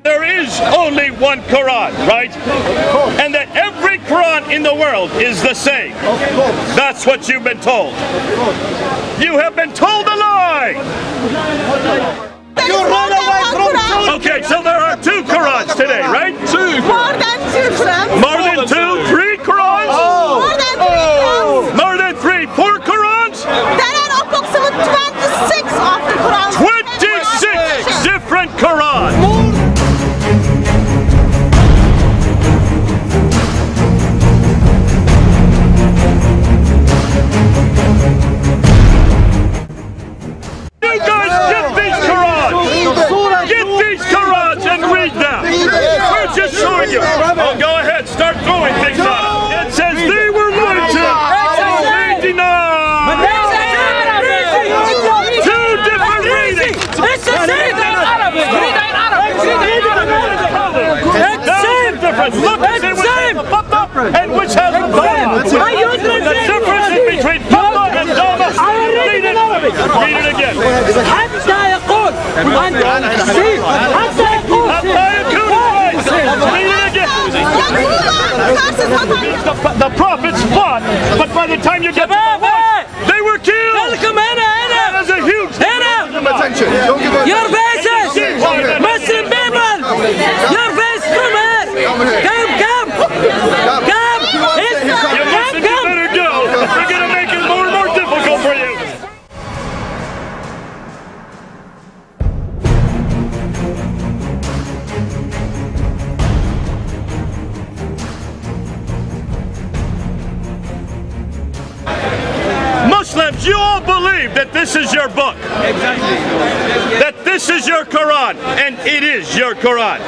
There is only one Qur'an, right? And that every Qur'an in the world is the same. That's what you've been told. You have been told a lie! You run away from truth! Okay, so there are two Qur'ans today, right? Two. More than two Qur'ans. More than two? Three Qur'ans? More than three Qur'ans. More than three? Four Qur'ans? There are approximately 26 of the Qur'ans. 26 different Qur'ans! You guys get these Qur'ans! Get these Qur'ans and read them! We're just showing you! Oh, go ahead, start throwing things out! It says they were lied to! They deny! Two different readings! It's the same in Arabic! Read in Arabic! That's the difference! Look and see which has the fatha and which has the dhamma! The difference is between fatha and dhamma! Read it! Read it again! حتى يقول حتى يقول Read it again! The prophets fought, but by the time you get to the fight, they were killed! That is a huge Attention! Don't give up. Your faces! Muslim people! Your face from here! Come! You better go! We're going to make it more and more difficult for you! Muslims, you all believe that this is your book. That this is your Quran, and it is your Quran.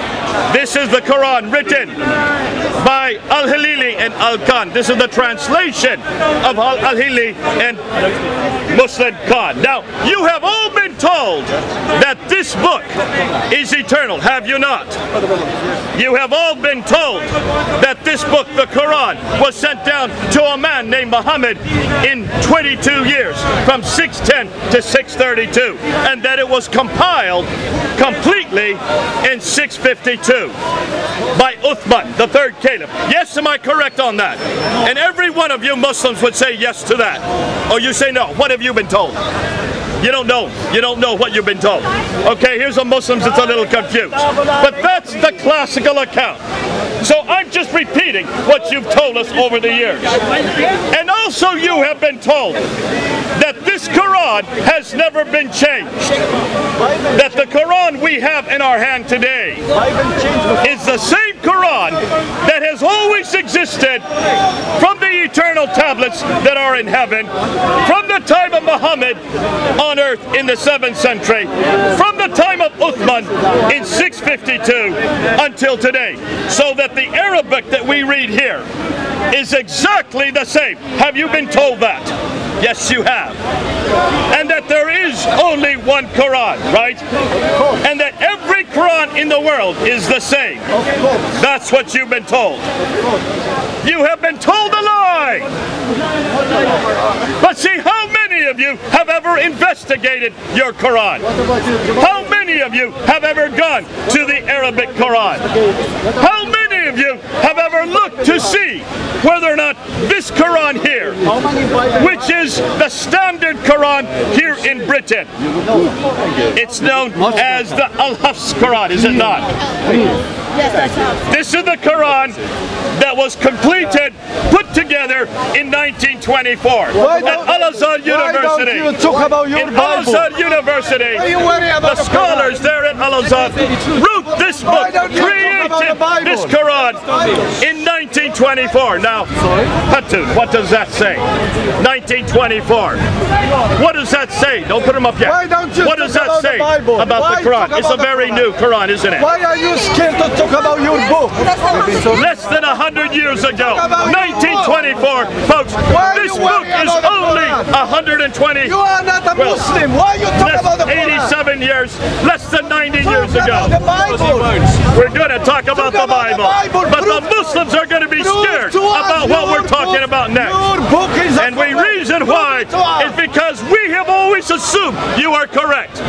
This is the Quran written by Al-Hilali and Al-Khan. This is the translation of Al-Hilali and Muslim Khan. Now, you have all been told that this book is eternal, have you not? You have all been told that this book, the Quran, was sent down to a man named Muhammad in 22 years, from 610 to 632, and that it was compiled completely in 652 by Uthman, the third caliph. Yes, am I correct on that? And every one of you Muslims would say yes to that. Or you say no. What have you been told? You don't know. You don't know what you've been told. Okay, here's a Muslim that's a little confused. But that's the classical account. So I'm just repeating what you've told us over the years. And also you have been told that this Quran has never been changed. That the Quran we have in our hand today is the same Quran that has always existed from the eternal tablets that are in heaven, from the time of Muhammad on earth in the 7th century, from the time of Uthman in 652 until today. So that the Arabic that we read here is exactly the same. Have you been told that? Yes, you have. And that there is only one Quran, right? And that every Quran in the world is the same. That's what you've been told. You have been told a lie. But see, how many of you have ever investigated your Quran? How many of you have ever gone to the Arabic Quran? How many of you have ever looked to see whether or not this Quran here, which is the standard Quran here in Britain, it's known as the Al-Hafs Quran, is it not? Yes, that's right. This is the Quran that was completed, put together in 1924 at Al-Azhar University. You talk about your in Bible? Al-Azhar University, the scholars there at Al-Azhar wrote this book, created this Quran in 1924. Now, Hatun, what does that say? 1924. What does that say? Don't put them up yet. Why don't you what does talk that say about the Quran? It's a very new Quran, isn't it? Why are you scared to talk about your book? Less than 100 years ago, 1924, folks, this book is only 120. You are not a Muslim. Why you talk about the Quran? 87 years, less than 90 years ago. The Bible. We're going to talk about the Bible, but the Muslims are going to be scared about what we're talking about next. And the reason why is because we have always assumed you are correct.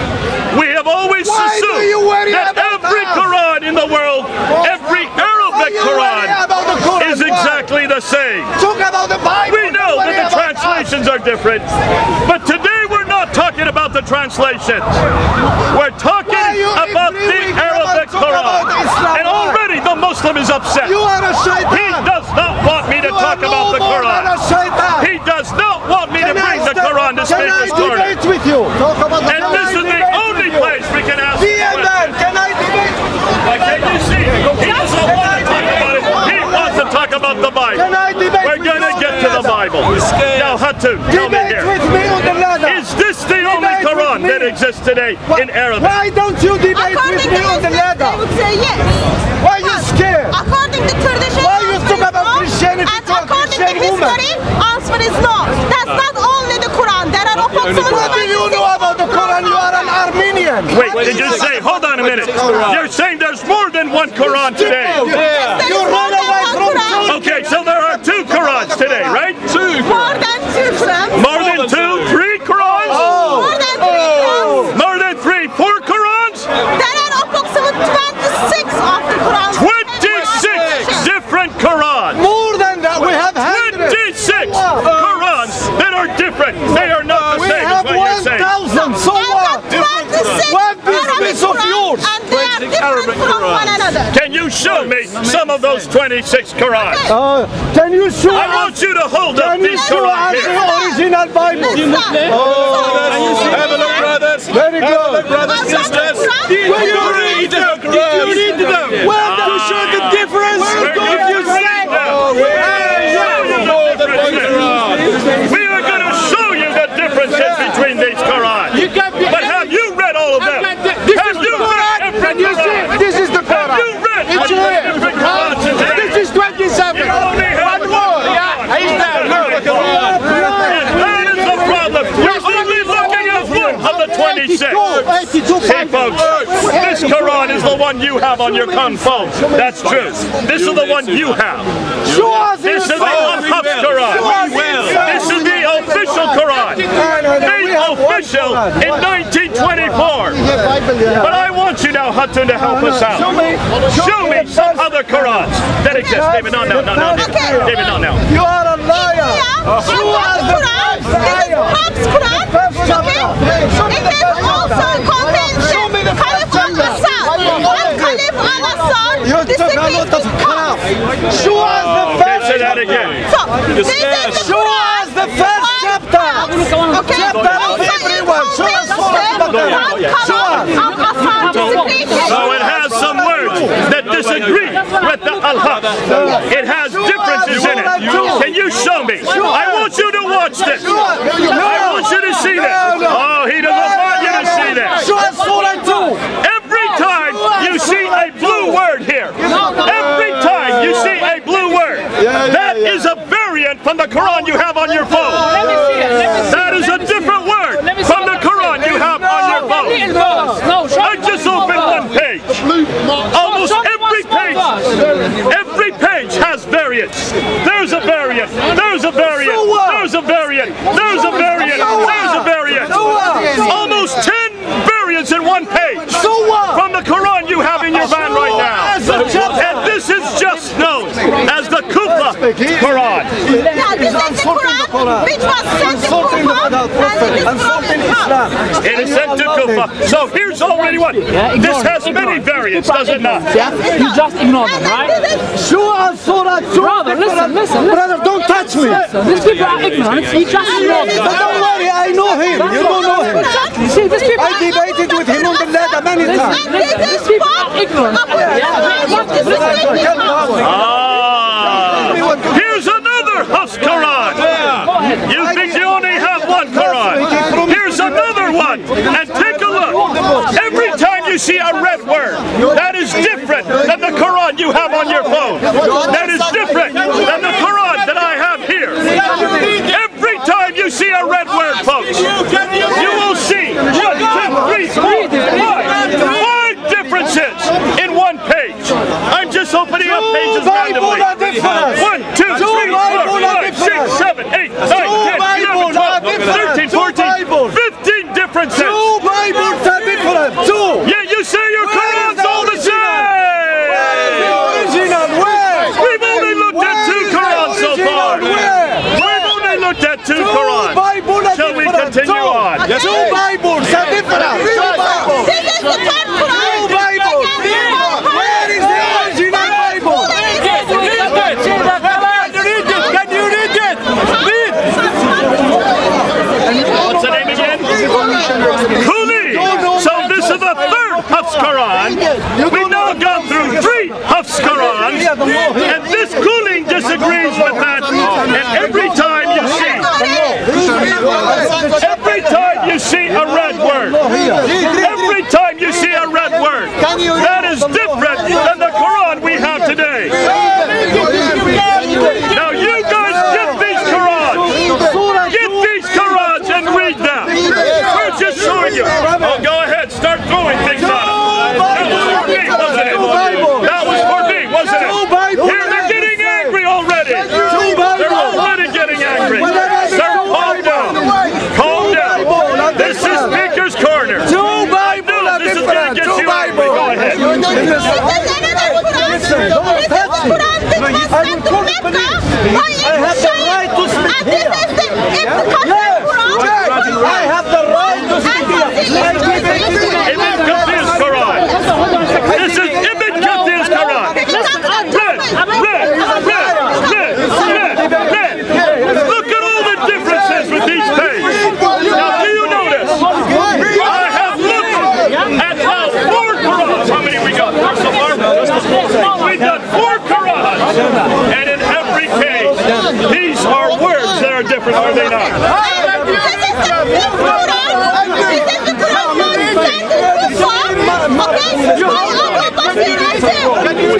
We have always assumed that every Quran in the the same. Talk about the Bible. We know that the translations are different, but today we're not talking about the translations. We're talking about the Arabic Qur'an. And already the Muslim is upset. You are a shaitan. He does not want me to talk about the Quran. He does not want me to bring the Quran to Speaker's Corner. Can I debate with you? Talk about the And this is the only place we can ask questions. Can I debate with you? Can you see? He doesn't want to talk about it. He wants to talk about the Bible. Can I debate We're going to get to the Bible. Now, Hatun, tell me here. With me on the ladder. Is this the only Quran that exists today in Arabic? Why don't you debate with me on the ladder? They would say yes. Why are you scared? According to tradition, Why you talk about Christianity and to a according to Christian woman? history, answer is no. That's not only the Quran. There are approximately What do you know about the Quran? You are an Armenian. Wait, did you say, hold on a minute. You're saying there's more than one Quran today. Yes, You run away from truth. Okay, so there are two Qurans today, right? more than 2 Qurans. More than 2, 3 Qurans? More than 3 Qurans. More than 3, 4 Qurans? There are approximately 26 of the Quran. 26 different Qurans. More than that, we have 26 Qurans that are different. They are not the We same as have what you're saying. 1,000. So I what? got 26 What Arabic business of Qurans, yours? and they are different from one another. Can you show me some of those 26 Qurans? Can you show I us? want you to hold up Can you these show Qurans us here. the original Bible? Have a look, brothers. Very good. Brothers and sisters. Will you read them? You read them. Well, you show the difference. If you say, We are going to show you the differences between these Qurans. But have you read all of them? Have you read every Quran? this is the Have Quran. you read It's every here. different Quran today? This is 27. You only have One more. He's there. And that is the problem. We're only looking at one of the 26. See, folks, this Quran is the one you have on your phone. That's true. This is the one you have. This is the unpacked Quran. This is the official Quran. Made official in 1924. But I want you now, Hatun, to help us out. Show me some other Qurans that exist. David, not now. David, not now. You are a liar. Show us the Quran. This is Prophet's Quran. Okay? It is also contains Caliph al-Assad. One Caliph al-Assad. This is Show us the first Say that again. So, this is the Show us the first chapter. Okay? Chapter of everyone. Show us So it has some words that disagree with the al-haq. It has differences in it. Can you show me? I want you to watch this. I want you to see this. Oh, he doesn't want you to see this. Show us Surah 2. Every time you see a blue word here, every time you see a blue word, that is a variant from the Quran you have on your phone. That is a different word from the Quran you have on your phone. I just opened one page. Almost every page has variants. There's a variant. There's a variant. There's a variant. There's a variant. There's a variant. Almost 10 variants in one page from the Quran you have in your van right now. And this is just known as the Kufa Quran. Now, this is the Quran which was sent to Kufa and It is sent to Kufa. So here's already one. This has many variants, does it not? You just ignore them, right? Show us Surah 2. Brother, listen. Brother, don't touch me. These people are ignorant. You just ignore them. But don't worry, I know him. You don't know him. You see, these people I debated with him on the ladder many times. These people are ignorant. Here's another Hafs Quran. You think you only have one Quran. Here's another one. And take a look. Every time you see a red word, that is different than the Quran you have on your phone. That is different than the Quran that I have here. Every time you see a red word, folks, you will see 1, 2, 3, 4, 5 differences in one page. I'm just opening up pages randomly. 1, 2, 3, 4, 5, 6, 7, 8, 9, 10, 11, 12, 13, 14, 15 differences. Two Bibles are different. Two. Yeah, you say your Quran's all the same. Where is the original? Where? We've only looked at 2 Qurans so We've now gone through 3 Hafs Qur'ans, and this cooling disagrees with that. And every time you see a red word, that is different than the Quran we have today. Now you guys get these Qurans and read them. We're just showing you. Oh, go ahead, start throwing things at them. That was for me, wasn't it? Here they're getting angry already. They're already getting angry. Sir, calm down. Calm down. This is Speaker's Corner. This is going to get you angry. Go ahead. I have the right to speak here. Ibn Kathir's Quran. This is Ibn Kathir's Quran. Red. Look at all the differences with each page. Now, do you notice? I have looked at now 4 Qurans. How many we got? 4 so far? We've done 4 Qurans. And in every case, these are words that are different, are they not?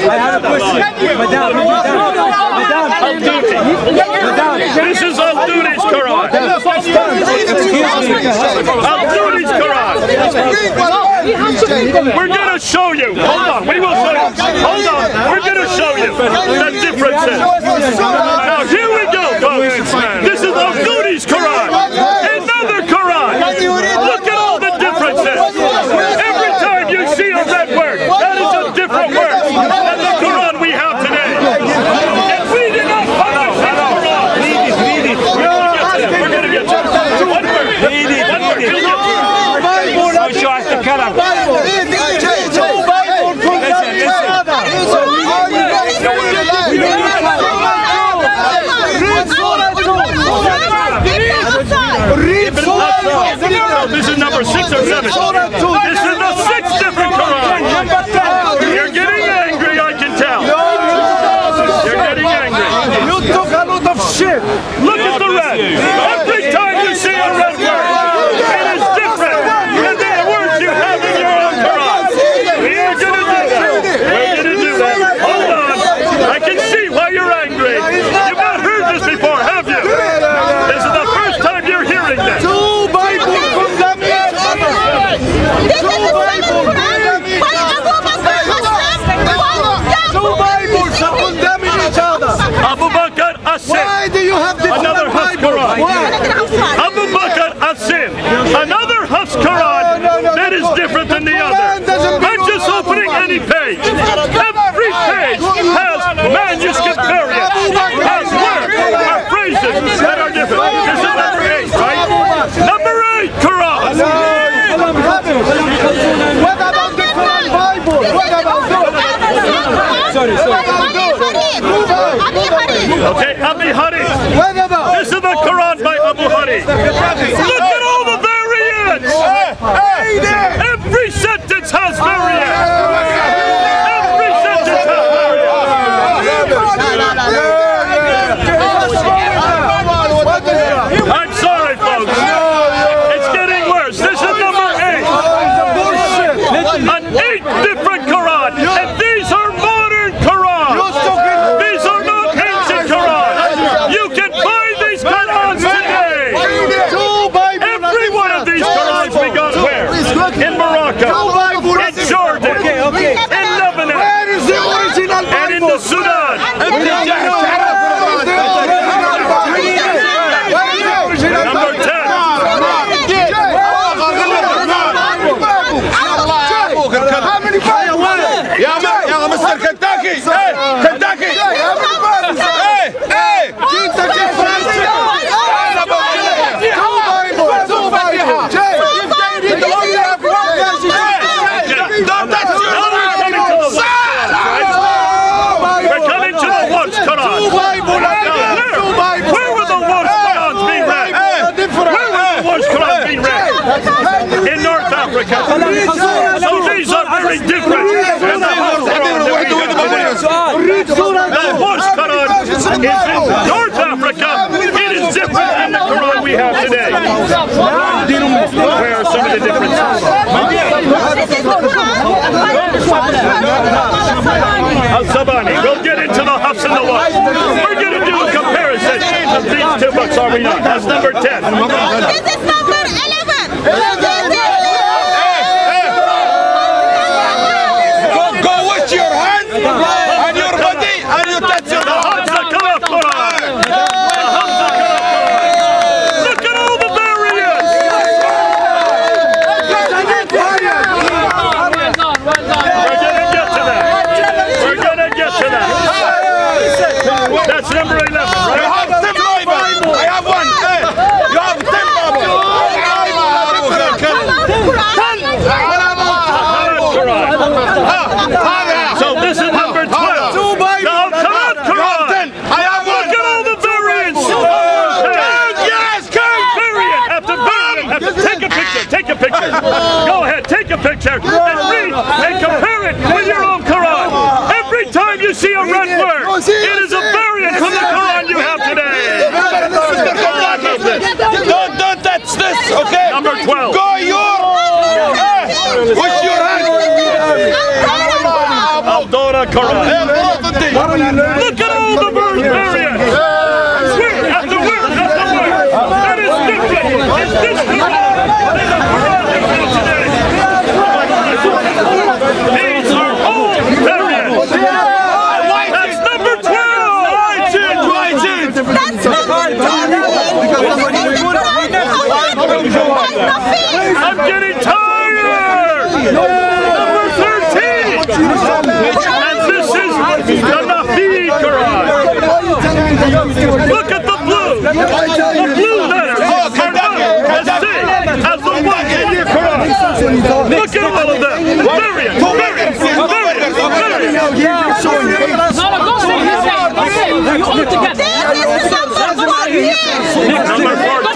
I have a question. Madam. This is Al-Duni's Quran. Al-Duni's Quran. We're going to show you. Hold on. We will show you. Hold on. We're going to show you the differences. Now, here we go, folks. This is Al-Duni's Quran. Another Quran. Look at all the differences. Every time you see a red word, that is a different word than the Quran we have today. And we did not publish this Quran. We're going to get to it. One word. This is number 6 or 7. This is the 6th different Quran. You're getting angry, I can tell. You're getting angry. You took a lot of shit. Look at the red. Every time you see a red word, it is different than the words you have in your own Quran. We're going to do that. We're going to do that. Hold on. I can see why you're angry. You've not heard this before, have you? This is the first time you're hearing this. Abu Bakr as-Sin. Why do you have Another Hafs Quran. Abu Bakr as-Sin. Another Hafs Quran that is different than the other. I'm just opening any page. Every page has manuscript variants, has words or phrases that are different. This is number 8, right? Number 8 Quran. What about the Quran Bible? What about Sorry. Okay, Abi Harith. What about? This is the Quran by Abu Harith. Look at all the variants. Every sentence has variants. Every sentence has variants. I'm sorry, folks. It's getting worse. This is number 8. An 8 different Quran. And these are modern Quran. These are not ancient Quran. You can buy these Qurans today. Every one of these Qurans we got where? In Morocco, in Jordan, in Lebanon, and in the Sudan. Number 10. يا مستر كنتاكي كنتاكي We're coming to the Once Qur'an. Where were the Once Qur'ans being read? Where were the Once Qur'ans being read? In North Africa. So these are very different. difference in the Hafs Quran that we have today. The Horse Quran is in North Africa. It is different than the Quran we have today. Where are some of the differences? Al-Sabani, we'll get into the Hafs and the Warsh. We're going to do a comparison of these two books, are we not? That's number 10. This is number 11. Go wash your hands and your body and you touch your heart. Look at all the variants! We're gonna get to that. That's number 11, right? You have 10 Bible. I have one. You have 10 Bible. So this is number 12. The Al-Kalam Quran. I have one. Look at all the variants. Yes, Variant after variant. Take a picture. Take a picture. Go ahead. Take a picture and read and compare it with your own Quran. Every time you see a red word, it is a variant from the Quran you have today. Don't touch this, okay? Number 12. Go your. Wash your hands. Al-Dora Quran. Look at all the variants. Word after word after word. That is different. It's this Quran than the Quran we have today. These are all variants. That's number 12. That's I'm getting tired. Number 13. And this is the Nafi Quran. Look at the blue. The blue letters are known as same as the one in your Quran. Look at all of them. Variant, variant, variant, variant. Number 14.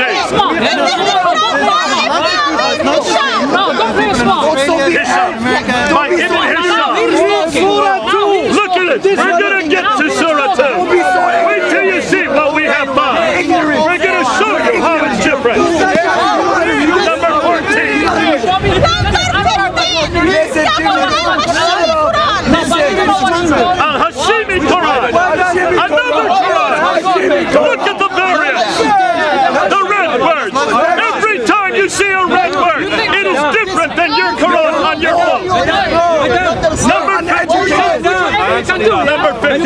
Hisham. By Ibn Hisham. Look at it. We're going to get to Surah 2. Wait till you see what we have found. We're going to show you how it's different. Number 14. Al-Hashimi Quran. Another Quran. Look at the variants. The red words. Every time you see a red word, it is different than your Quran on your phone. Number 15. Number 15.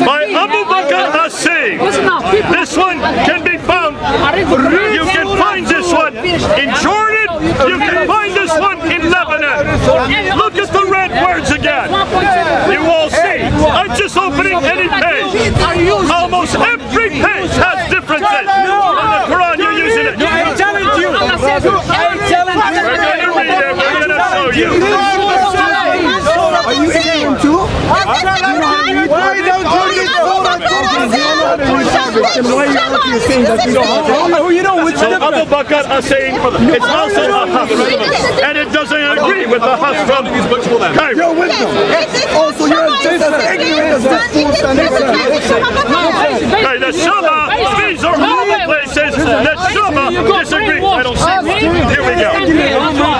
By Abu Bakr Hassim. This one can be found. You can find this one in Jordan. You can find this one in Lebanon. Look at the red words again. You all see. I'm just opening any page. Almost every page has differences. On the Quran, you're using it. I challenge you. We're going to read it. We're going to show you. Are you ignorant too? Why don't you read So Abu Bakr are saying it's also a Hafs, and it doesn't agree with the Hafs from Cairo. You're with them. Also, you're just as ignorant as the fools and Okay, the Shama, these are all the places that Shama disagrees. I don't see one. Here we go.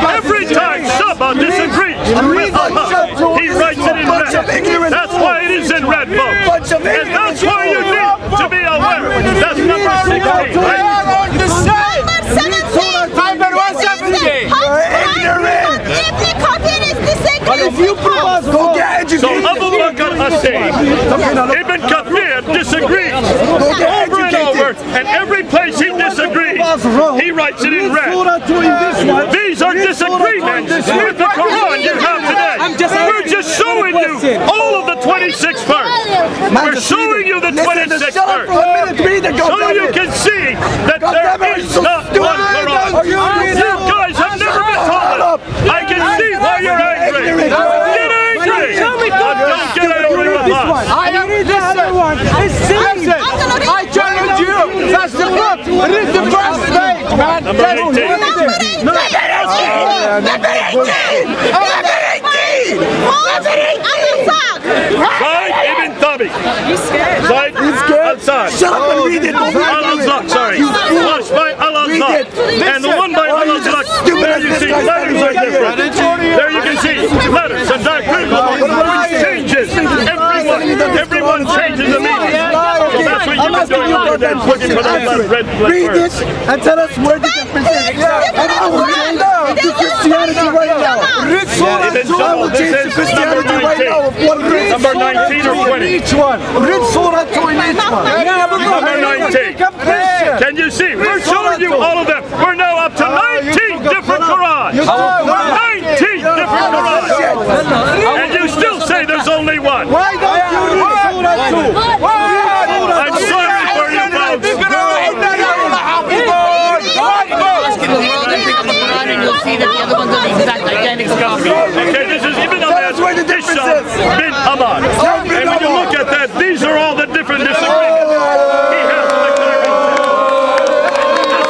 Every time Shama disagrees with a Hafs, he writes it in red. That's why it is in red, folks. And that's why you need to be aware. That's number 16, right? If you prove us, go get educated. So Abu Bakr Hassim, Ibn Kathir disagrees over and over, and every place he disagrees, he writes it in red. These are disagreements with the Quran you have today. We're just showing you all of the 26 verse. We're showing you the 26 verse. So you can see that there is not one Quran. You guys have never been taught it. I can see why you're angry. Get angry. Don't get angry with us. I read the other one. It's silly. Number 18. Zayd ibn Thabit. Zayd al-Sad. Al-Azak, sorry. Watched by Al-Azak. And the one by Al-Azak, there you see letters are different. There you can see letters. And that which changes. Everyone changes the meaning. So that's what you've been doing over there, looking for those red words. Read this and tell us where the difference is. And I will change to Christianity right now. Read Surah 2. I will change to Christianity right now. Number 19 or 20? Each one. Read Surah 2 in each one. Number 19. Can you see? We're showing you all of them. We're now up to 19 different Qur'ans. 19 different Qur'ans. And you still say there's only one. Why don't you read Surah 2? I'm sorry for you folks. Okay, this is Ibn Ahmad, Hisham bin Ahmad. And when you look at that, these are all the different disagreements. He has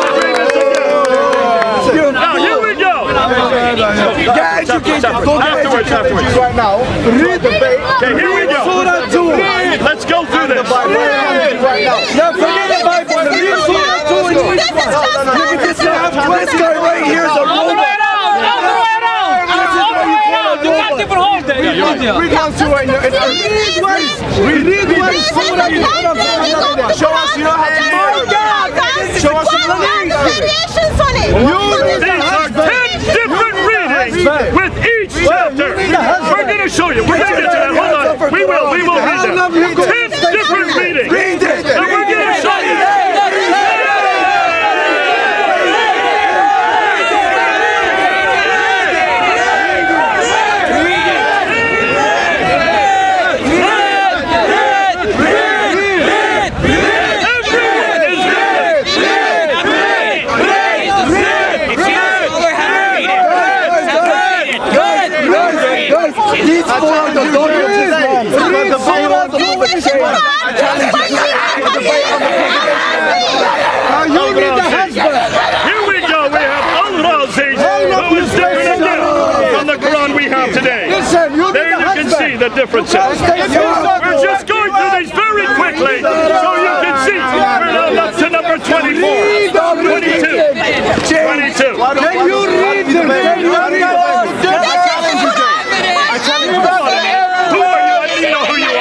disagreements again. Now, here we go. Afterwards. Right now, read the debate. Okay, here we go. Let's go through this. Now, forget the Bible. Read Surah 2 in each one. Look at this guy right here is a robot. We can't do it. Read what is Surah in front of one. Show us you know how to read. Show us some variations on it. These are 10 different readings with each chapter. We're going to show you. We're going to get to that. Hold on. We will read them. 10 different readings. And we're going to show you. These four are the Here we go. We have Al-Razi, who is different again from the Quran we have today. There you can see the differences. We're just going through these very quickly so you can see. We're now up to number 24, 22, 22. Can you read them? I challenge you. Who are you? I didn't know who you are.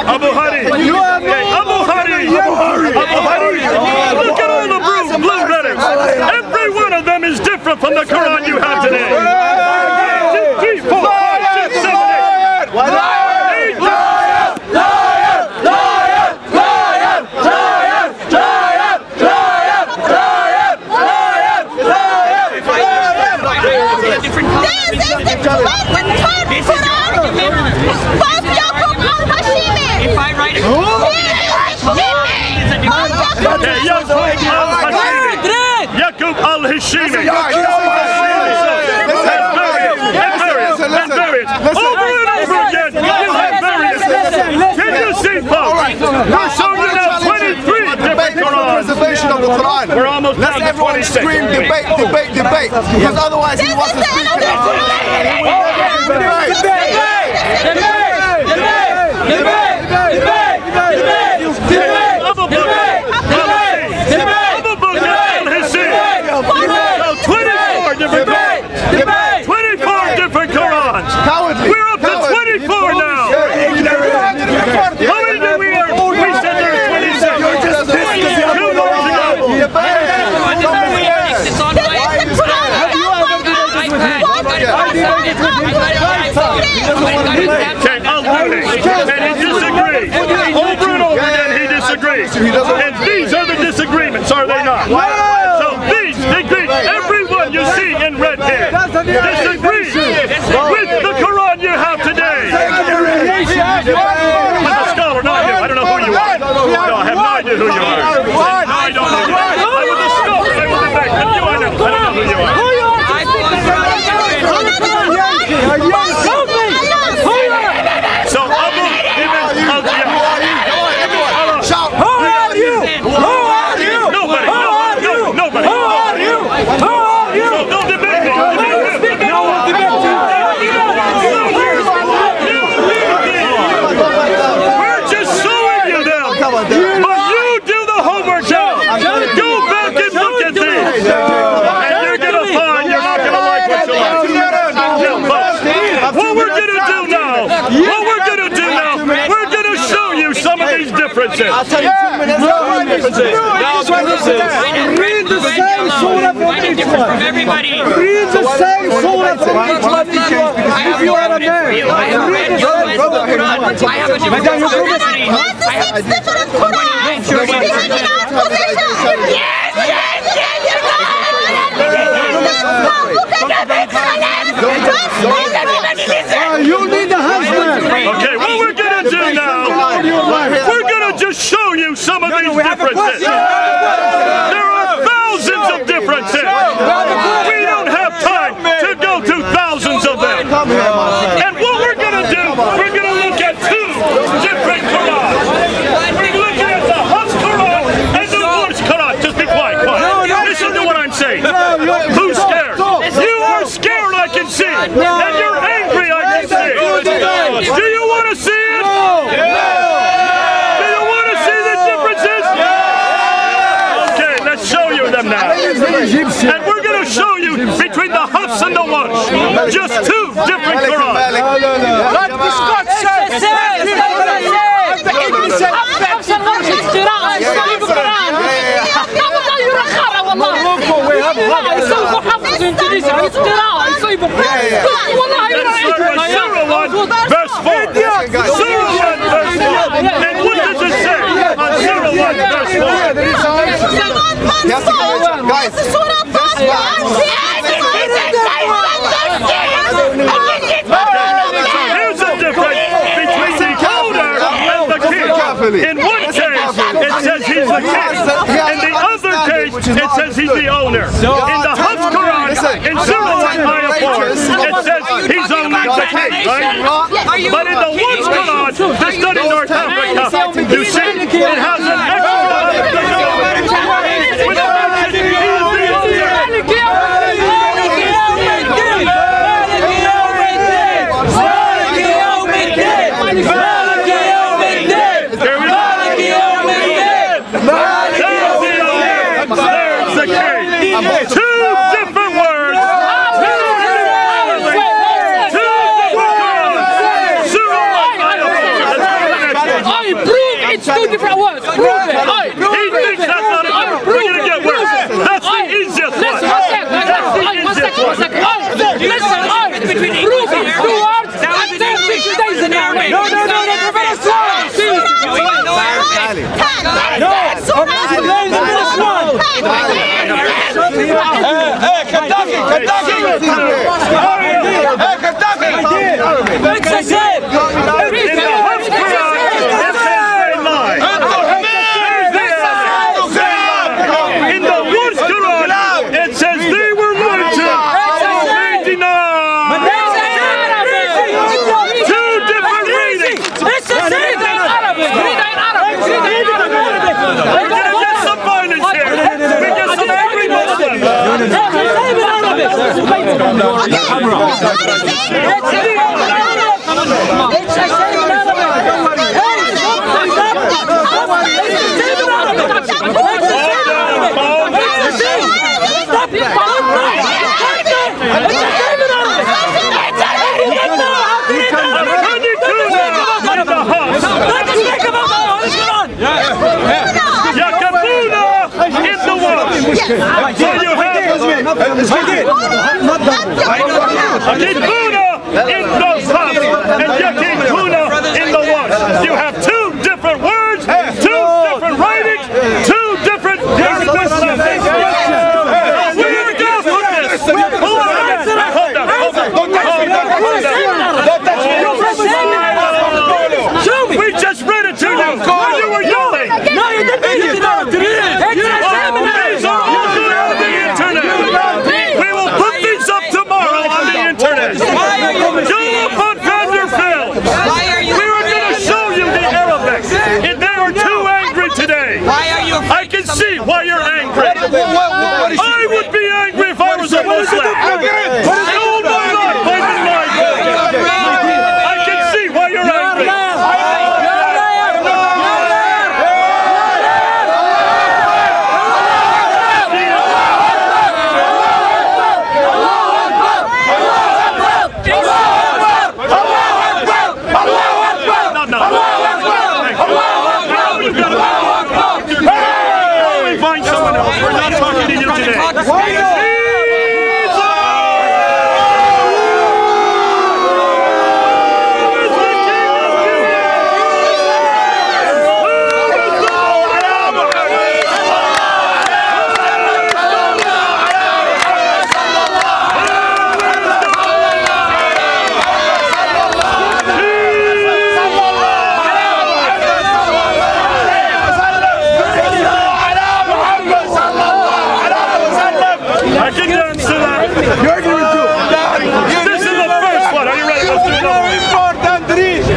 Abu Hari. Abu Hari. Look at all the blue letters. Every one of them is different from the Quran you have today. 2, 3, 4, 5, 6, 7, 8. Yaqub al-Hashimi. Over and over again, you have various. Can you see, folks? We're showing you now 23 different Qur'ans. We're almost down to 26. Scream debate. Because otherwise he wants to speak. And he disagrees. Over and over again he disagrees. And these are the disagreements, are they not? So these agree. Everyone you see in red here disagrees with the Quran you have today. I'm a scholar, not you. I don't know who you are. No, I have no idea who you are. No, I don't know who you are. I was a scholar. I was a back. And you, I know. I don't know who you are. So Abu Ibn differences. I'll tell you 2 minutes. No differences. No differences. Read the same surah from each one. Read the same surah from each one. If you are a man, read the same Quran. I have a different Qur'an. This is in our position. Yes, yes, yes, you're right. You need a husband. Okay, what we're gonna do now, we're gonna just show you some of these differences. There are thousands of differences. We don't have time to go through thousands of them. And what we're gonna do, we're gonna look at 2 different Qur'ans. We're looking at the Hatun Qur'an and the One Qur'an. Just be quiet, quiet. Listen to what I'm saying. Who's scared? You are scared, I can see. And you're angry, I can see. Do you want to see it? Do you want to see the differences? Okay, let's show you them now. And we're going to show you between the Hafs and the Warsh. Just 2 different Qur'ans. Verse 4. Surah 1, verse 4. And what does it say on Surah 1, verse 4? Guys, Here's the difference between the owner and the king. In one case, it says he's the king. In the other case, it says he's the owner. In the Hatun Qur'an, in Surah 1, ayah 4, it says he's only the king, right? But in the One Qur'an, that's done in North Africa, you see, it has an extra Okay.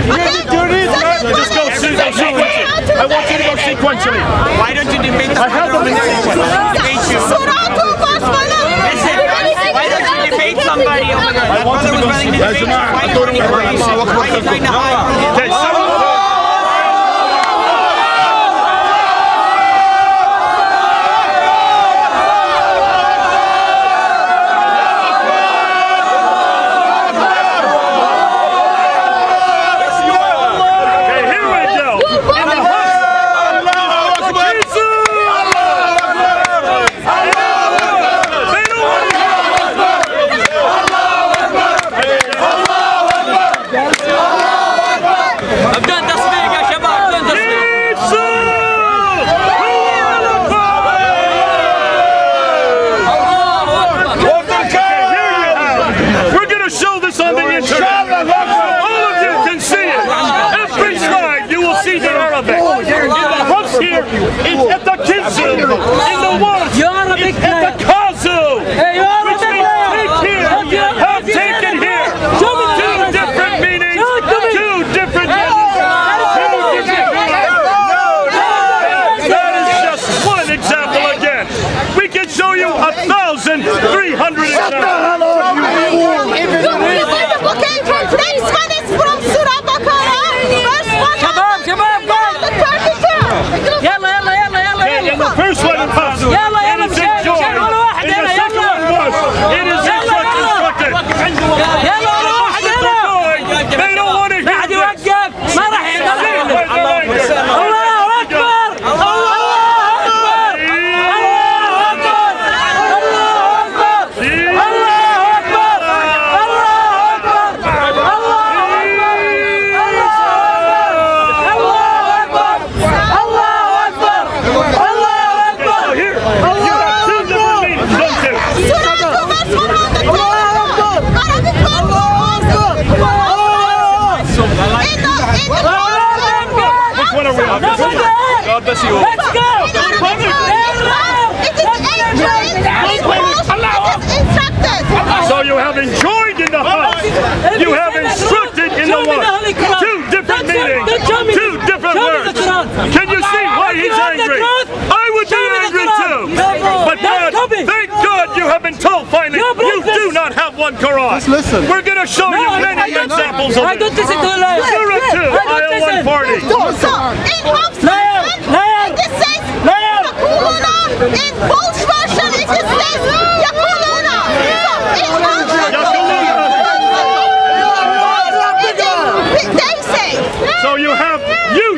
Just go sequentially. I want you to go sequentially. Why don't you debate the I have them in sequence. Why don't you debate somebody over there? My brother was running the debate. Why are you trying to hide from him? Okay, it's at the Kinsu, in the Wash, it's at the Kazu, which means take here, have taken here. Two different meanings, two different meanings. That is just one example again. We can show you 1,300 examples. Okay, next one is from Surah Baqarah, verse 132. The first one is it is enjoyed. And the second one was it is instructed. They don't want to hear this. God bless you all. Let's go! It is instructed. So you have enjoyed in the house. You have instructed in the one. Two different meanings. Two different words. Can you see why he's angry? I would be angry too. But God, thank God you have been told finally you do not have one Qur'an. We're going to show you many examples of it. Surah 2, ayah 140. In Polish version, it just says Yakuluna. They say. So you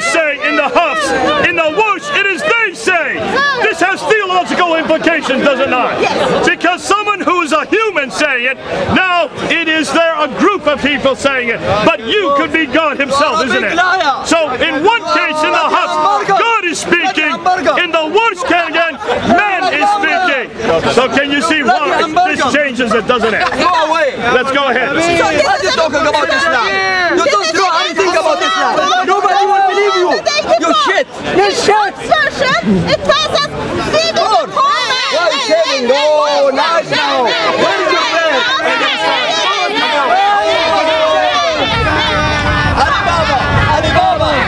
say in the Hafs, in the Whoosh, it is they say. This has theological implications, does it not? Yes. Because someone who is a human saying it, now it is there a group of people saying it. But you could be God himself, isn't it? So in one case in the Hafs, God is speaking. In the Whoosh again, man is speaking. So can you see why this changes it, doesn't it? Go away. Let's go ahead. What are you talking about Islam? You don't know anything about Islam. Nobody will believe you. You shit. You shit. It tells us feed the poor man. What are you saying? No, nice now. Where is your friend?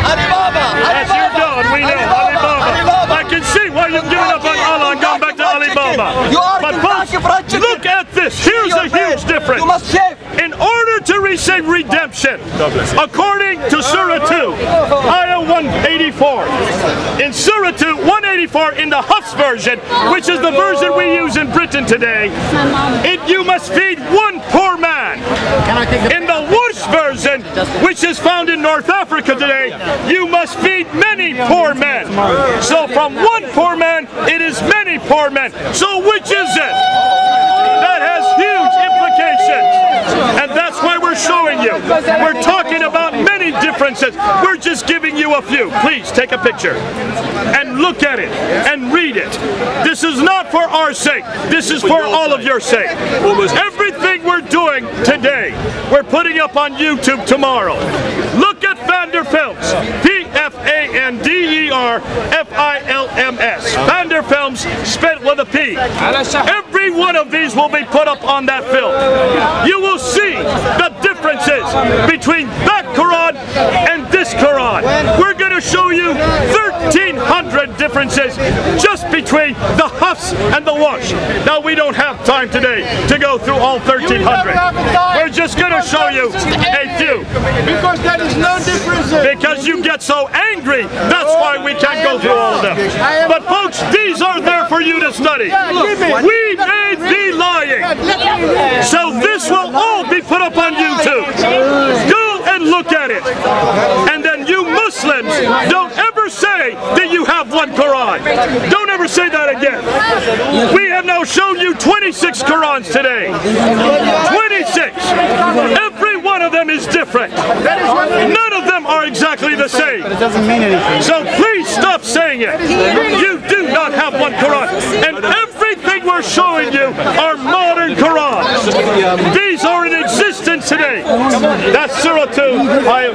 Alibaba. That's your God, we know. Alibaba. I can see why you've given up on Allah and gone back to Alibaba. But folks, look at this. Here's a huge difference. You must shave. In order to receive redemption, according to Surah 2, ayah 184, in Surah 2, 184 in the Hafs version, which is the version we use in Britain today, you must feed one poor man. In the Whoosh version, which is found in North Africa today, you must feed many poor men. So from one poor man, it is many poor men. So which is it? That has huge implications. And that's why we're showing you. We're talking about many differences. We're just giving you a few. Please take a picture and look at it and read it. This is not for our sake. This is for all of your sake. Everything we're doing today, we're putting up on YouTube tomorrow. Look at Vander Films. P-F-A-N-D-E-R-F-I-L-M-S. Vander Films spelled with a P. Every one of these will be put up on that film. You will see the difference differences between that Quran and this Quran. We're going to show you 1,300 differences just between the hafs and the wash. Now, we don't have time today to go through all 1,300. We're just going to show you a few. Because there is no difference. Because you get so angry, that's why we can't go through all of them. But folks, these are there for you to study. We may be lying. So this will all be put up on YouTube. Go and look at it. And then you Muslims, don't ever say that you have one Quran. Don't ever say that again. We have now shown you 26 Qurans today. 26. Every one of them is different. None of them are exactly the same. It doesn't mean anything. So please stop saying it. You do not have one Quran. And everything we're showing you are modern Qurans. These are in existence today. That's Surah 2, Ayah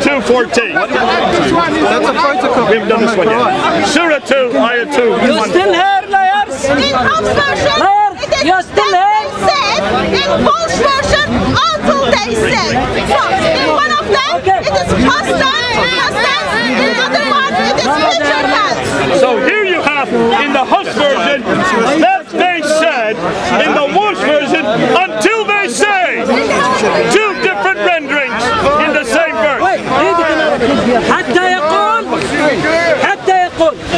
214. That's a photocopy. We haven't done this one yet. Surah 2, Ayah 2. You still here, liars? In Hafs version, it You're is still that they said. In Polish version, until they say. So, in one of them, it is past tense. In another one, it is future tense. So here you have, in the Hafs version, that they said. In the wash version, until they say. Two different renderings in the same verse. حتى يقول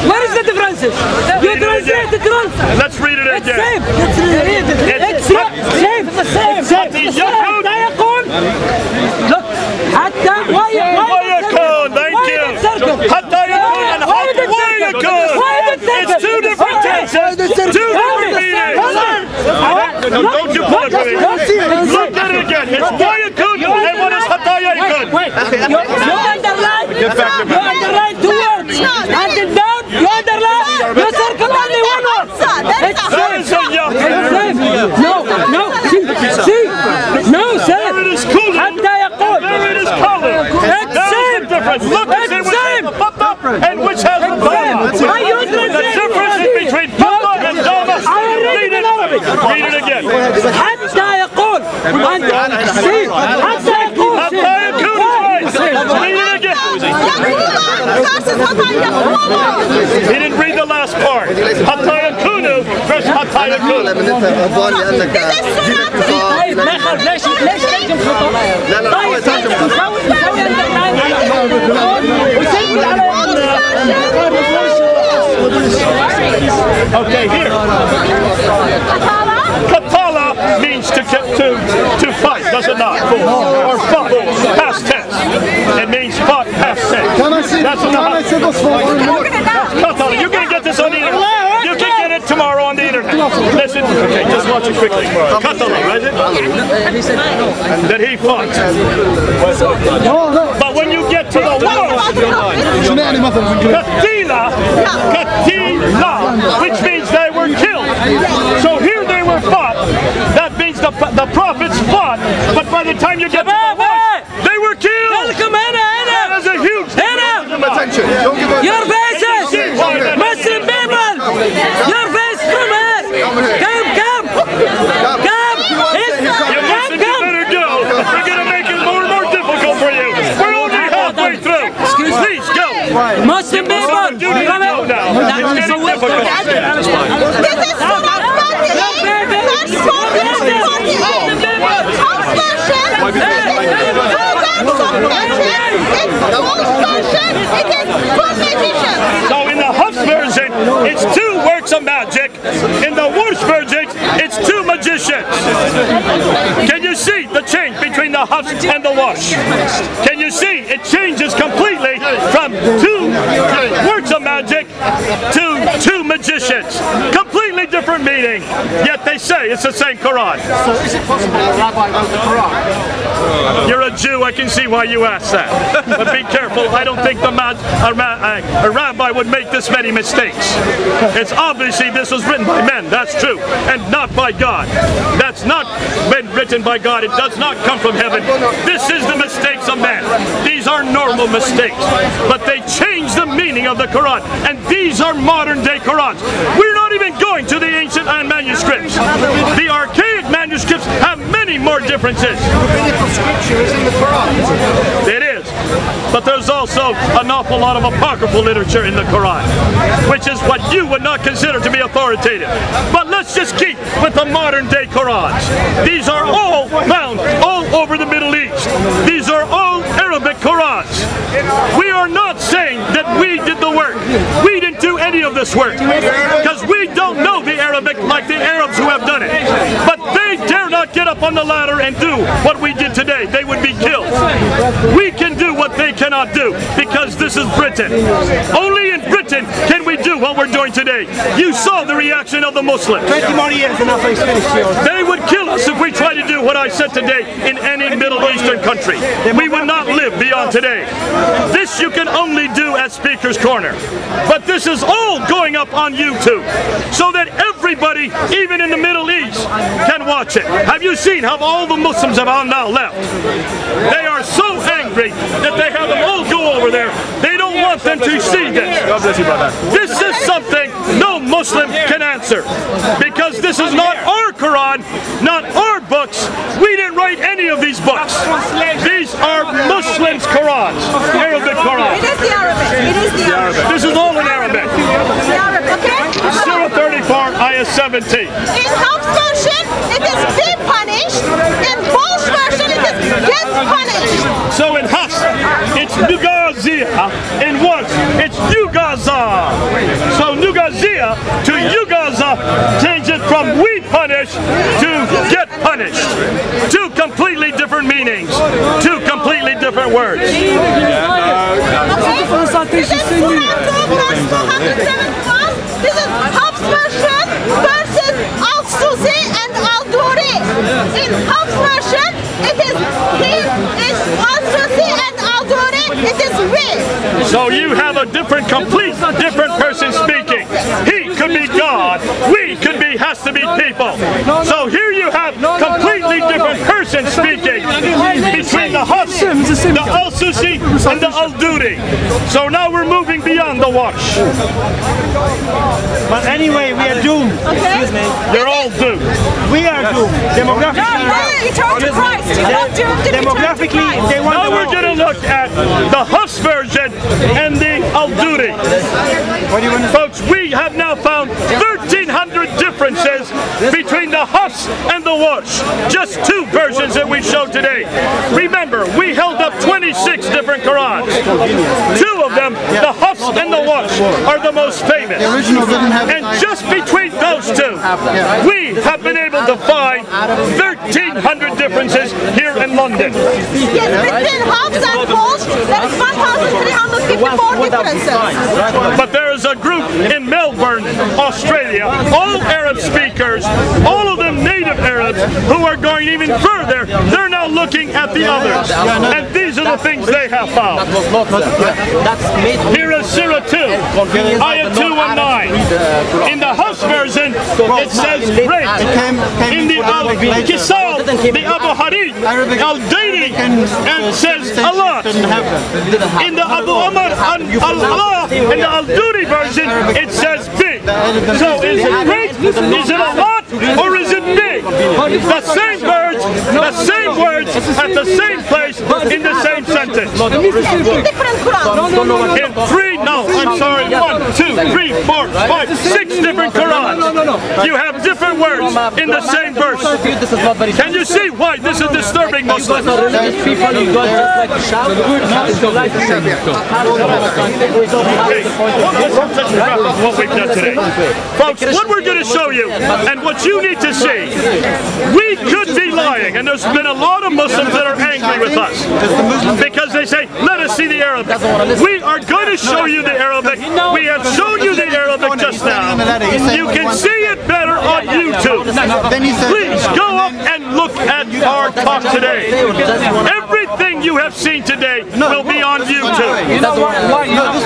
Where is the differences? You translate it wrong. Let's read it It's again. same. It's same. حتى يقول Look. حتى ويكون. Thank you. حتى يكون and ويكون. It's two different tenses. Two different meanings. No, don't you pull it for me. Look at it again. It's ويكون and what is حتى يكون? You underline two words. And the down, you underline. You circle only one word. It's same. No, sir. There it is cool. حتى يقول. There it is color. It's same. Look and see which has the fatha and which has the dhamma. The difference is between fatha and dhamma. Read it again. حتى يقول. See. حتى يقول. حتى يكون. Read it again. He didn't read the last part. حتى يكونوا versus حتى يكون. Okay, here. Katala means to fight, does it not? Or fought, past tense. It means fought, past tense. That's Katala. You're going to get this on the internet. You can get it tomorrow on the internet. Listen, okay, just watch it quickly. Katala, right? And then he fought. But when you get to the war, Katila, which means they were killed. So here they were fought. That means the prophets fought. But by the time you get to the war, they were killed. That is a huge Attention. Don't give Your faces! Muslim people! Your face from here! Come! You Muslims better go. We're going to make it more and more difficult for you. We're only halfway through. Please go. Muslim people! It's getting difficult. This is Surah 28, verse 48. So in the Hafs version, it's two works of magic. In the Warsh version, it's two magicians. Can you see the change between the Hafs and the Warsh? Can you see it changes completely from two works of magic to two magicians? Completely different meaning. Yet they say it's the same Quran. So is it possible a rabbi wrote the Quran? You're a Jew, I can see why you asked that. But be careful, I don't think a rabbi would make this many mistakes. It's obviously this was written by men, that's true, and not by God. That's not been written by God, it does not come from heaven. This is the mistakes of men. These are normal mistakes, but they change the meaning of the Quran, and these are modern day Qurans. We're not even going to the ancient manuscripts. The archaic manuscripts have many more differences. differences. Rabbinical scripture is in the Quran. It is. But there's also an awful lot of apocryphal literature in the Quran, which is what you would not consider to be authoritative. But let's just keep with the modern day Qurans. These are all found all over the Middle East. These are all Arabic Qurans. We are not saying that we did the work. We didn't do any of this work because we don't know the Arabic like the Arabs who have done it. But they dare not get up on the ladder and do what we did today. They would be killed. We can do what they cannot do because this is Britain. Only in Britain can we do what we're doing today. You saw the reaction of the Muslims. 20 more years and I'll finish yours. They would kill us if we tried to do what I said today in any Middle Eastern country. We would not live beyond today. This you can only do at Speaker's Corner. But this is all going up on YouTube so that everybody, even in the Middle East, can watch it. Have you seen how all the Muslims have all now left? They are so angry that they have them all go over there. They don't want them to see this. This is something no Muslim can answer because this is not our Quran, not our books. We didn't write any of these books. These are Muslims' Qurans, Arabic Qurans. It is the Arabic. It is the Arabic. This is all in Arabic. The Arabic, okay? Surah 34, Ayah 17. In Hafs version, it is be punished. In Walsh version, it is get punished. So in Hafs, it's Nugazia. In Walsh, it's Yugaza. So Nugazia to Yugaza changes from we punish to get punished. Two completely different meanings. Two completely different words. Okay? This is Surah 2, verse 271. This is Hafs version versus Al-Susi and Al-Duri. In Hafs version, it is he is Al-Susi and Al-Duri. It is we. So you have a different, complete different person speaking. He could be God. We could be, has to be people. So here you have completely different person speaking between the Hafs, the Al-Susi, and the Al-Duri. So now we're moving beyond the wash. But anyway, we are doomed. Excuse me. You're all doomed. We are doomed. Demographically. Demographically, they want Now we're going to look at the Hafs version and the Al-Duri. What do you want to say? Folks, we have now found 1,300 differences between the Hafs and the Wash. Just two versions that we showed today. Remember, we held up 26 different Qurans. Two of them, the Hafs and the Wash, are the most famous. And just between those two, we have been able to find 1,300 differences here in London. Yes, between Hafs and Walsh, there is 1,354 differences. But there is a group in Melbourne, Australia, all Arab speakers, all of them native Arabs, who are going even further. They're now looking at the others. And these are the things they have found. Here is Surah 2, Ayah 2 and 9. In the Hafs version, it says great. In the Al-Kisal, the Abu Harid, Al-Dini, and says aloft. In the Abu Umar Al-Allah, in the Al-Duri version, it says big. So is it great, is it a lot, or is it big? The same words at the same place in the same sentence. Different Qurans. In three, no, I'm sorry, 1, 2, 3, 4, 5, 6 different Qurans. You have different words in the same verse. Can you see why this is disturbing Muslims? What we've done today. Folks, what we're going to show you, and what you need to see, we could be lying, and there's been a lot of Muslims that are angry with us because they say, let us see the Arabic. We are going to show you the Arabic. We have shown you the Arabic just now. You can see it better on YouTube. Please go up and look at our talk today. Everything you you have seen today will be on YouTube.